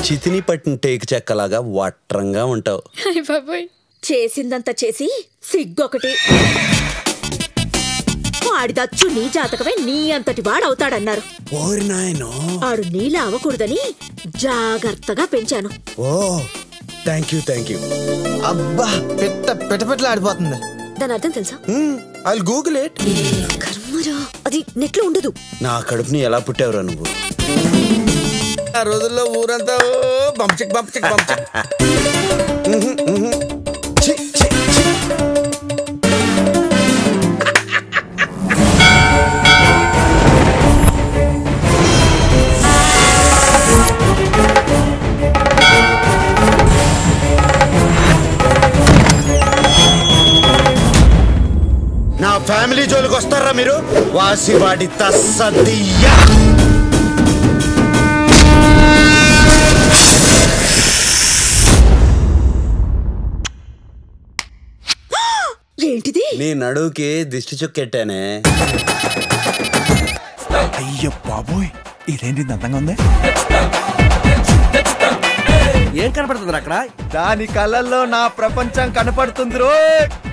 చితిని పట్టిన టేకు చెక్కలాగా వట్రంగా ఉంటావు. చేసిందంతా చేసి సిగ్గొకటి. వాడిదచ్చు నీ జాతకమే నీ అంతటి వాడవుతాడన్నారు. ఆడు నీలా అవ్వకూడదని జాగ్రత్తగా పెంచాను. ఓ థాంక్యూ. అబ్బా పెట్ట ఆడిపోతుంది. దాని అర్థం తెలుసా? I'll Google it. కర్మరా, అది నెట్లో ఉండదు. నా కడుపుని ఎలా పుట్టావురా నువ్వు? ఆ రోజుల్లో ఊరంతా బంపచిక్ నా ఫ్యామిలీ జోలికి వస్తారా మీరు? వాసివాడి తస్సదియ్యా. ఏంటిది? నీ నడువుకి దిష్టి చుక్కెట్టానే. అయ్యో బాబోయ్, ఇదేంటి అందంగా ఉంది? ఏం కనపడుతుంది అక్కడ? దాని కళ్ళల్లో నా ప్రపంచం కనపడుతుంది.